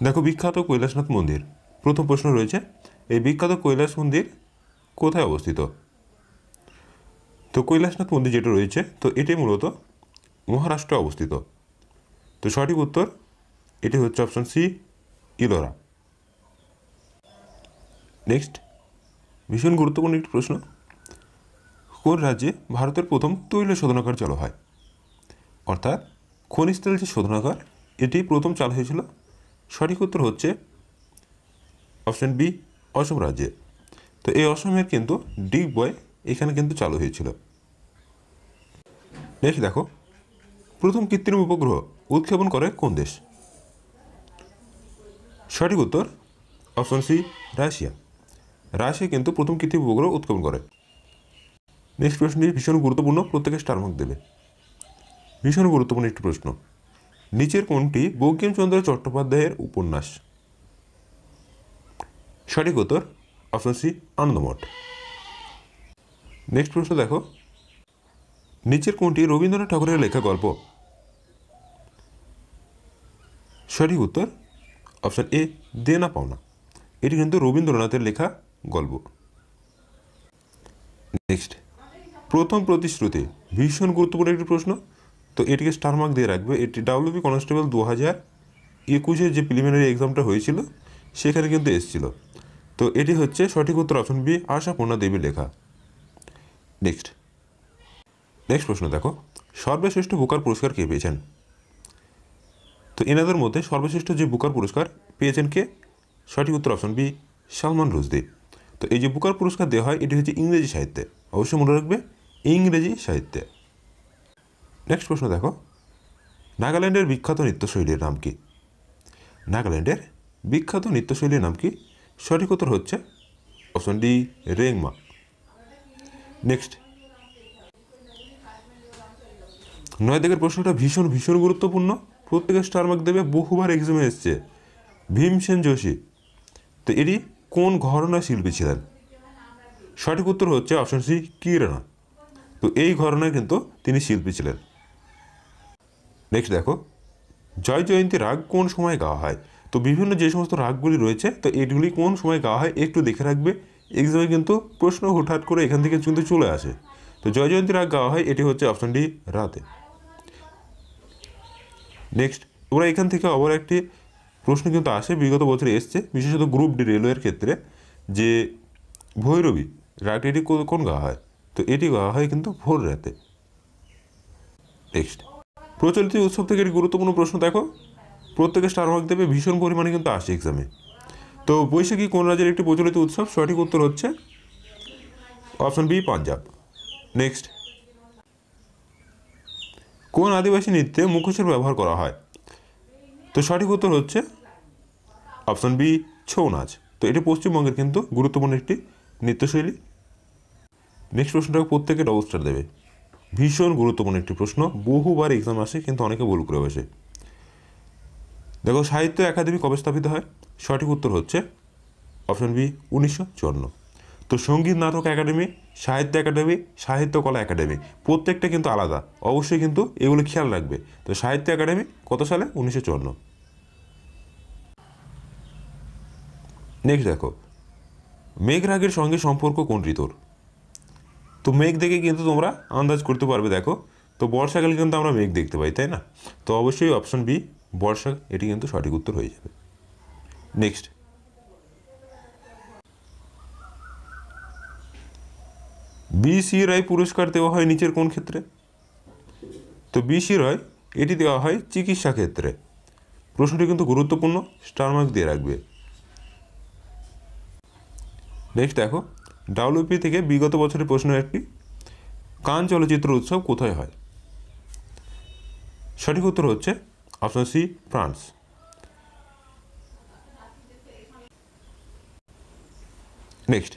দেখো বিখ্যাত কৈলাসনাথ মন্দির, প্রথম প্রশ্ন রয়েছে এই বিখ্যাত কৈলাস মন্দির কোথায় অবস্থিত? তো কৈলাসনাথ মন্দির যেটা রয়েছে তো এটি মূলত মহারাষ্ট্রে অবস্থিত। তো সঠিক উত্তর এটি হচ্ছে অপশন সি, ইলোরা। নেক্সট, ভীষণ গুরুত্বপূর্ণ একটি প্রশ্ন, কোন রাজ্যে ভারতের প্রথম তৈল শোধনাগার চালু হয়? অর্থাৎ খনিজ তেল যে শোধনাগার এটি প্রথম চালু হয়েছিল। সঠিক উত্তর হচ্ছে অপশন বি, অসম রাজ্যে। তো এই অসমের কিন্তু ডিগবয় এখানে কিন্তু চালু হয়েছিল। নেক্সট দেখো, প্রথম কৃত্রিম উপগ্রহ উৎক্ষেপণ করে কোন দেশ? সঠিক উত্তর অপশন সি, রাশিয়া। রাশিয়া কিন্তু প্রথম কৃত্রিম উপগ্রহ উৎক্ষেপণ করে। নেক্সট প্রশ্নটি ভীষণ গুরুত্বপূর্ণ, প্রত্যেকে স্টার মার্ক দেবে। ভীষণ গুরুত্বপূর্ণ একটি প্রশ্ন, নিচের কোনটি বঙ্কিমচন্দ্র চট্টোপাধ্যায়ের উপন্যাস? সঠিক উত্তর অপশন সি, আনন্দমঠ। নেক্সট প্রশ্ন দেখো, নিচের কোনটি রবীন্দ্রনাথ ঠাকুরের লেখা গল্প? সঠিক উত্তর অপশন এ, দেনা পাওনা। এটি কিন্তু রবীন্দ্রনাথের লেখা গল্প। নেক্সট, প্রথম প্রতিশ্রুতি, ভীষণ গুরুত্বপূর্ণ একটি প্রশ্ন। তো এটিকে স্টার মার্ক দিয়ে রাখবে। এটি ডাব্লিউবি কনস্টেবল 2021 যে প্রিলিমিনারি এক্সামটা হয়েছিল সেখানে কিন্তু এসেছিল। তো এটি হচ্ছে সঠিক উত্তর অপশন বি, আশাপূর্ণা দেবীর লেখা। নেক্সট প্রশ্ন দেখো, সর্বশ্রেষ্ঠ বুকার পুরস্কার কে পেয়েছেন? তো এনাদের মধ্যে সর্বশ্রেষ্ঠ যে বুকার পুরস্কার পেয়েছেন কে? সঠিক উত্তর অপশন বি, সালমান রুশদি। তো এই যে বুকার পুরস্কার দেওয়া হয় এটি হচ্ছে ইংরেজি সাহিত্যে, অবশ্যই মনে রাখবে ইংরেজি সাহিত্যে। নেক্সট প্রশ্ন দেখো, নাগাল্যান্ডের বিখ্যাত নৃত্যশৈলীর নাম কি? নাগাল্যান্ডের বিখ্যাত নৃত্যশৈলীর নাম কি? সঠিক উত্তর হচ্ছে অপশন ডি, রেংমা। নেক্সট 9 দাগের প্রশ্নটা ভীষণ ভীষণ গুরুত্বপূর্ণ, প্রত্যেকের স্টার মার্ক দেবে, বহুবার এক্সামে এসছে। ভীমসেন যোশী, তো এটি কোন ঘরানার শিল্পী ছিলেন? সঠিক উত্তর হচ্ছে অপশন সি, কিরানা। তো এই ঘরানায় কিন্তু তিনি শিল্পী ছিলেন। নেক্সট দেখো, জয় জয়ন্তী রাগ কোন সময় গাওয়া হয়? তো বিভিন্ন যে সমস্ত রাগগুলি রয়েছে তো এগুলি কোন সময় গাওয়া হয় একটু দেখে রাখবে, এক্সামে কিন্তু প্রশ্ন হুটহাট করে এখান থেকে কিন্তু চলে আসে। তো জয় জয়ন্তী রাগ গাওয়া হয় এটি হচ্ছে অপশন ডি, রাতে। নেক্সট, তোমরা এখান থেকে আবার একটি প্রশ্ন কিন্তু আসে, বিগত বছরে এসছে, বিশেষত গ্রুপ ডি রেলওয়ের ক্ষেত্রে, যে ভৈরবী রাগটি এটি কোন গাওয়া হয়? তো এটি গাওয়া হয় কিন্তু ভোর রাতে। নেক্সট, প্রচলিত উৎসব থেকে একটি গুরুত্বপূর্ণ প্রশ্ন দেখো, প্রত্যেকে স্টার মার্ক দেবে, ভীষণ পরিমাণে কিন্তু আসে এক্সামে। তো বৈশাখী কোন রাজ্যের একটি প্রচলিত উৎসব? সঠিক উত্তর হচ্ছে অপশন বি, পাঞ্জাব। নেক্সট, কোন আদিবাসী নৃত্যে মুখোশের ব্যবহার করা হয়? তো সঠিক উত্তর হচ্ছে অপশন বি, ছৌ নাচ। তো এটি পশ্চিমবঙ্গের কিন্তু গুরুত্বপূর্ণ একটি নৃত্যশৈলী। নেক্সট প্রশ্নটাকে প্রত্যেকে ডবল স্টার দেবে, ভীষণ গুরুত্বপূর্ণ একটি প্রশ্ন, বহুবার এক্সাম আসে কিন্তু অনেকে ভুল করে বসে। দেখো, সাহিত্য একাডেমি কবে স্থাপিত হয়? সঠিক উত্তর হচ্ছে অপশন বি, 1954। তো সঙ্গীত নাটক একাডেমি, সাহিত্য একাডেমি, সাহিত্যকলা একাডেমি প্রত্যেকটা কিন্তু আলাদা, অবশ্যই কিন্তু এগুলো খেয়াল রাখবে। তো সাহিত্য একাডেমি কত সালে? 1954। নেক্সট দেখো, মেঘরাগের সঙ্গে সম্পর্ক কোন ঋতুর? তো মেঘ দেখে কিন্তু তোমরা আন্দাজ করতে পারবে। দেখো, তো বর্ষাকালে কিন্তু আমরা মেঘ দেখতে পাই, তাই না? তো অবশ্যই অপশন বি, বর্ষা, এটি কিন্তু সঠিক উত্তর হয়ে যাবে। Next, BC. রায় পুরস্কার দেওয়া হয় নিচের কোন ক্ষেত্রে? তো বি.সি. রায় এটি দেওয়া হয় চিকিৎসা ক্ষেত্রে। প্রশ্নটি কিন্তু গুরুত্বপূর্ণ, স্টার মার্ক দিয়ে রাখবে। নেক্সট দেখো, ডাব্লিউপি থেকে বিগত বছরের প্রশ্ন একটি, কান চলচ্চিত্র উৎসব কোথায় হয়? সঠিক উত্তর হচ্ছে option C, France. Next,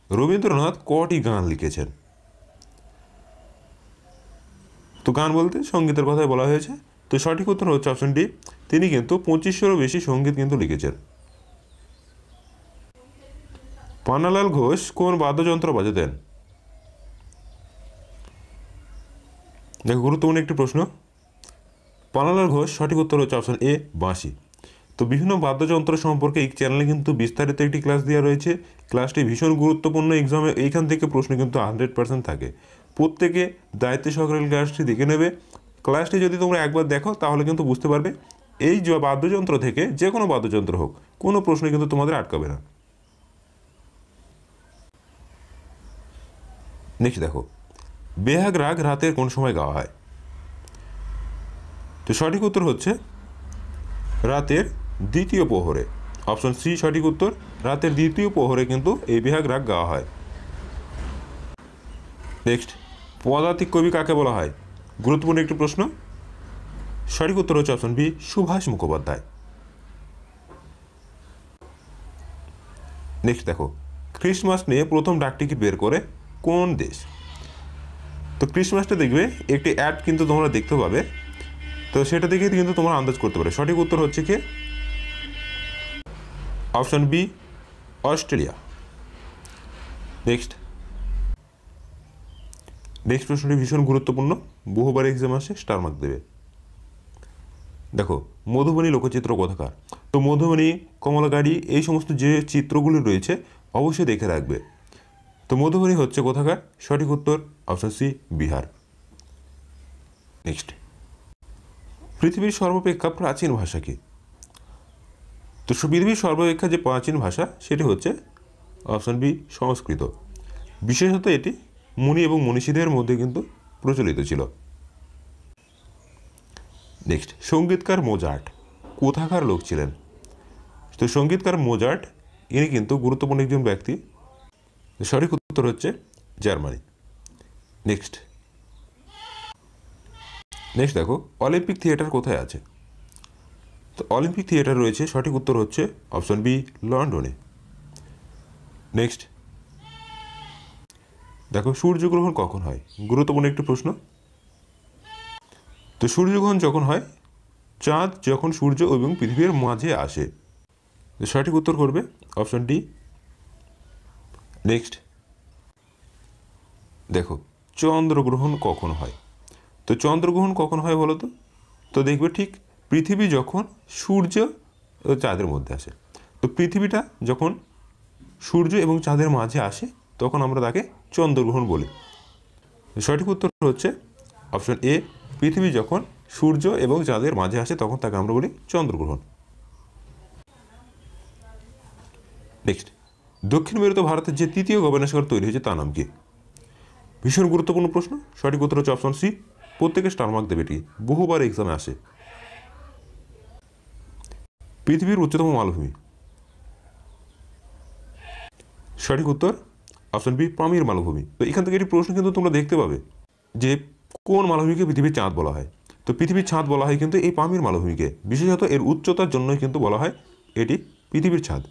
Rabindranath কটি গান লিখেছেন? তো গান বলতে সঙ্গীতের কথাই বলা হয়েছে। তো সঠিক উত্তর হচ্ছে অপশন ডি, তিনি কিন্তু 2500-এরও বেশি সঙ্গীত কিন্তু লিখেছেন। পান্নালাল ঘোষ কোন বাদ্যযন্ত্র বাজাতেন? দেখো, গুরুত্বপূর্ণ একটি প্রশ্ন, পান্নালাল ঘোষ, সঠিক উত্তর হচ্ছে অপশন এ, বাঁশি। তো তো বিভিন্ন বাদ্যযন্ত্র সম্পর্কে এই চ্যানেলে কিন্তু বিস্তারিত একটি ক্লাস দেওয়া রয়েছে। ক্লাসটি ভীষণ গুরুত্বপূর্ণ, এক্সামে এইখান থেকে প্রশ্ন কিন্তু 100% থাকে। প্রত্যেকে দায়িত্ব সহকারে ক্লাসটি দেখে নেবে। ক্লাসটি যদি তোমরা একবার দেখো তাহলে কিন্তু বুঝতে পারবে এই যে বাদ্যযন্ত্র থেকে যে কোনো বাদ্যযন্ত্র হোক, কোনো প্রশ্ন কিন্তু তোমাদের আটকাবে না। নেক্সট দেখো, বেহাগ রাগ রাতের কোন সময় গাওয়া হয়? তো সঠিক উত্তর হচ্ছে রাতের দ্বিতীয় প্রহরে। অপশন সি সঠিক উত্তর, রাতের দ্বিতীয় প্রহরে কিন্তু এই বেহাগ রাগ গাওয়া হয়। নেক্সট, পদাতিক কবি কাকে বলা হয়? গুরুত্বপূর্ণ একটি প্রশ্ন। সঠিক উত্তর হচ্ছে option B Subhash Mukhopadhyay. Next দেখো, ক্রিসমাস নিয়ে প্রথম ডাকটিকিট বের করে কোন দেশ? তো ক্রিসমাসটা দেখবে একটি অ্যাড কিন্তু তোমরা দেখতে পাবে, তো সেটা দেখে কিন্তু তোমরা আন্দাজ করতে পারো। সঠিক উত্তর হচ্ছে কি অপশন বি অস্ট্রেলিয়া। নেক্সট প্রশ্নটি ভীষণ গুরুত্বপূর্ণ, বহুবার এক্সাম আসে, স্টার মার্ক দেবে। দেখো, মধুবনী লোকচিত্র কোথাকার? তো মধুবনী, কমলাগাড়ি, এই সমস্ত যে চিত্রগুলি রয়েছে অবশ্যই দেখে রাখবে। তো মধুবনী হচ্ছে কোথাকার? সঠিক উত্তর অপশন সি বিহার। নেক্সট, পৃথিবীর সর্বাপেক্ষা প্রাচীন ভাষা কি? তো পৃথিবীর সর্বাপেক্ষা যে প্রাচীন ভাষা সেটি হচ্ছে অপশন বি সংস্কৃত। বিশেষত এটি মুনি এবং মনীষীদের মধ্যে কিন্তু প্রচলিত ছিল। নেক্সট, সঙ্গীতকার মোজার্ট কোথাকার লোক ছিলেন? তো সঙ্গীতকার মোজার্ট ইনি কিন্তু গুরুত্বপূর্ণ একজন ব্যক্তি। সঠিক উত্তর হচ্ছে জার্মানি। নেক্সট দেখো, অলিম্পিক থিয়েটার কোথায় আছে? তো অলিম্পিক থিয়েটার রয়েছে, সঠিক উত্তর হচ্ছে অপশন বি লন্ডনে। নেক্সট দেখো, সূর্যগ্রহণ কখন হয়? গুরুত্বপূর্ণ একটি প্রশ্ন। তো সূর্যগ্রহণ যখন হয় চাঁদ যখন সূর্য এবং পৃথিবীর মাঝে আসে। তো সঠিক উত্তর করবে অপশন ডি। নেক্সট দেখো, চন্দ্রগ্রহণ কখন হয়? তো চন্দ্রগ্রহণ কখন হয় বলো তো? তো দেখবে ঠিক পৃথিবী যখন সূর্য ও চাঁদের মধ্যে আসে। তো পৃথিবীটা যখন সূর্য এবং চাঁদের মাঝে আসে তখন আমরা তাকে চন্দ্রগ্রহণ বলি। সঠিক উত্তর হচ্ছে অপশন এ, পৃথিবী যখন সূর্য এবং চাঁদের মাঝে আসে তখন তাকে আমরা বলি চন্দ্রগ্রহণ। নেক্সট, দক্ষিণ মেরুতে ভারতের যে তৃতীয় গবেষণাগার তৈরি হয়েছে তার নাম কি? ভীষণ গুরুত্বপূর্ণ প্রশ্ন। সঠিক উত্তর হচ্ছে অপশন সি, প্রত্যেকে স্টার মার্ক দেবে, এটি বহুবার এক্সামে আসে। পৃথিবীর উচ্চতম মালভূমি? সঠিক উত্তর অপশন বি পামির মালভূমি। তো এখান থেকে একটি প্রশ্ন কিন্তু তোমরা দেখতে পাবে যে কোন মালভূমিকে পৃথিবীর চাঁদ বলা হয়? তো পৃথিবীর ছাদ বলা হয় কিন্তু এই পামির মালভূমিকে, বিশেষত এর উচ্চতার জন্যই কিন্তু বলা হয় এটি পৃথিবীর ছাদ।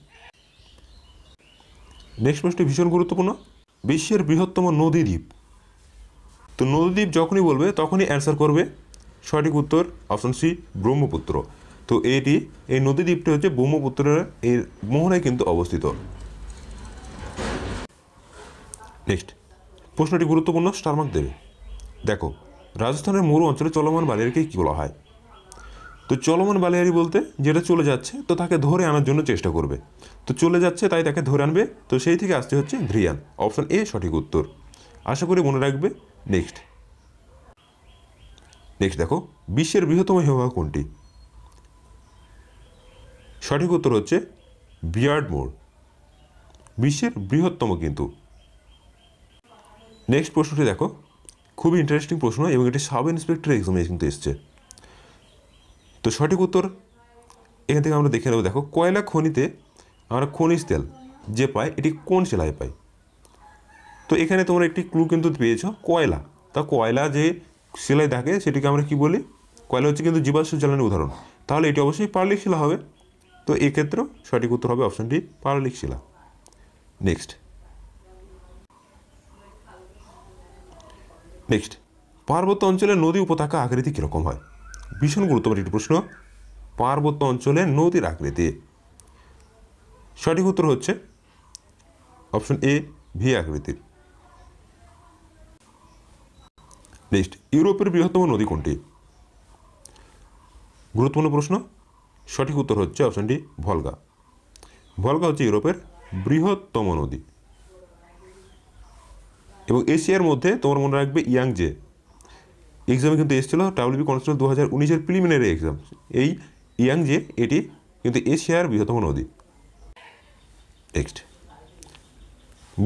নেক্সট প্রশ্নটি ভীষণ গুরুত্বপূর্ণ, বিশ্বের বৃহত্তম নদীদ্বীপ? তো নদীদ্বীপ যখনই বলবে তখনই অ্যান্সার করবে সঠিক উত্তর অপশন সি ব্রহ্মপুত্র। তো এই নদীদ্বীপটি হচ্ছে ব্রহ্মপুত্রের এর মোহনায় কিন্তু অবস্থিত। নেক্সট প্রশ্নটি গুরুত্বপূর্ণ, স্টার মার্ক দেবে। দেখো, রাজস্থানের মরু অঞ্চলে চলমান বালিয়াড়িকে কী বলা হয়? তো চলমান বালিয়াড়ি বলতে যেটা চলে যাচ্ছে তো তাকে ধরে আনার জন্য চেষ্টা করবে। তো চলে যাচ্ছে তাই তাকে ধরে আনবে, তো সেই থেকে আসতে হচ্ছে ধ্রিয়ান। অপশন এ সঠিক উত্তর, আশা করি মনে রাখবে। নেক্সট দেখো, বিশ্বের বৃহত্তম হিমবাহ কোনটি? সঠিক উত্তর হচ্ছে বিয়ার্ডমোর, বিশ্বের বৃহত্তম কিন্তু। নেক্সট প্রশ্নটি দেখো, খুবই ইন্টারেস্টিং প্রশ্ন এবং এটি সাব ইন্সপেক্টর এক্সামে কিন্তু এসছে। তো সঠিক উত্তর এখান থেকে আমরা দেখে নেব। দেখো, কয়লা খনিতে আমরা খনিজ তেল যে পাই এটি কোন শিলায় পাই? তো এখানে তোমরা একটি ক্লু কিন্তু পেয়েছ, কয়লা। তা কয়লা যে শিলায় থাকে সেটিকে আমরা কি বলি? কয়লা হচ্ছে কিন্তু জীবাশ্ম জ্বালানির উদাহরণ, তাহলে এটি অবশ্যই পাললিক শিলা হবে। তো এক্ষেত্রেও সঠিক উত্তর হবে অপশন ডি পাললিক শিলা। নেক্সট পার্বত্য অঞ্চলের নদী উপত্যকা আকৃতি কীরকম হয়? ভীষণ গুরুত্বপূর্ণ একটি প্রশ্ন, পার্বত্য অঞ্চলে নদীর আকৃতি। সঠিক উত্তর হচ্ছে অপশন এ ভি আকৃতির। নেক্সট, ইউরোপের বৃহত্তম নদী কোনটি? গুরুত্বপূর্ণ প্রশ্ন। সঠিক উত্তর হচ্ছে অপশন ডি ভলগা। ভলগা হচ্ছে ইউরোপের বৃহত্তম নদী। এবং এশিয়ার মধ্যে তোমার মনে রাখবে ইয়াংজে এক্সামে কিন্তু এসেছিল ডাব্লিউবি কনস্টেবল 2019-এর প্রিলিমিনারি এক্সাম। এই ইয়াংজে এটি কিন্তু এশিয়ার বৃহত্তম নদী। নেক্সট,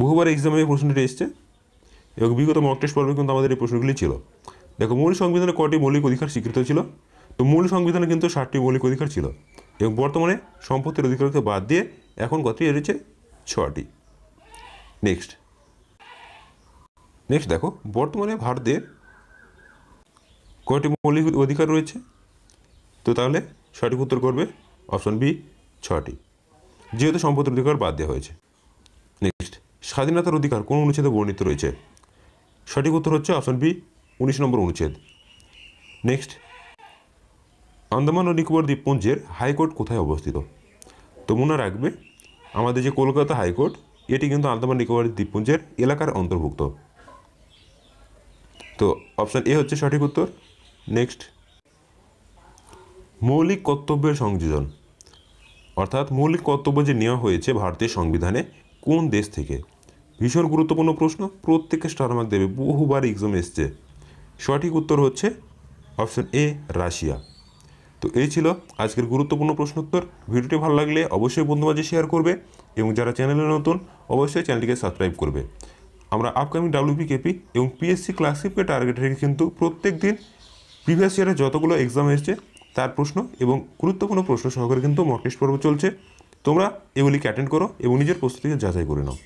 বহুবার এক্সামে এই প্রশ্নটি এসছে এবং বিগত মক টেস্ট পর্বে কিন্তু আমাদের এই প্রশ্নগুলি ছিল। দেখো, মূল সংবিধানে কটি মৌলিক অধিকার স্বীকৃত ছিল? তো মূল সংবিধানে কিন্তু 7টি মৌলিক অধিকার ছিল এবং বর্তমানে সম্পত্তির অধিকারকে বাদ দিয়ে এখন কতটি এসেছে? 6টি। নেক্সট দেখো, বর্তমানে ভারতের কয়টি মৌলিক অধিকার রয়েছে? তো তাহলে সঠিক উত্তর করবে অপশন বি 6টি, যেহেতু সম্পত্তির অধিকার বাদ দেওয়া হয়েছে। নেক্সট, স্বাধীনতার অধিকার কোন অনুচ্ছেদে বর্ণিত রয়েছে? সঠিক উত্তর হচ্ছে অপশন বি 19 নম্বর অনুচ্ছেদ। নেক্সট, আন্দামান ও নিকোবর দ্বীপপুঞ্জের হাইকোর্ট কোথায় অবস্থিত? তো মনে রাখবে, আমাদের যে কলকাতা হাইকোর্ট এটি কিন্তু আন্দামান নিকোবর দ্বীপপুঞ্জের এলাকার অন্তর্ভুক্ত। তো অপশন এ হচ্ছে সঠিক উত্তর। নেক্সট, মৌলিক কর্তব্যের সংযোজন, অর্থাৎ মৌলিক কর্তব্য যে নেওয়া হয়েছে ভারতের সংবিধানে কোন দেশ থেকে? ভীষণ গুরুত্বপূর্ণ প্রশ্ন, প্রত্যেকে স্টার মার্ক দেবে, বহুবার এক্সাম এসছে। সঠিক উত্তর হচ্ছে অপশন এ রাশিয়া। তো এই ছিল আজকের গুরুত্বপূর্ণ প্রশ্নোত্তর। ভিডিওটি ভালো লাগলে অবশ্যই বন্ধু মাঝে শেয়ার করবে এবং যারা চ্যানেলে নতুন অবশ্যই চ্যানেলটিকে সাবস্ক্রাইব করবে। আমরা আপকামিং ডাব্লিউপি কেপি এবং পিএসসি ক্লাসিককে টার্গেট রেখে কিন্তু প্রত্যেক দিন প্রিভিয়াস ইয়ারে যতগুলো এক্সাম এসছে তার প্রশ্ন এবং গুরুত্বপূর্ণ প্রশ্ন সহকারে কিন্তু মক টেস্ট পর্ব চলছে। তোমরা এগুলিকে অ্যাটেন্ড করো এবং নিজের প্রস্তুতিকে যাচাই করে নাও।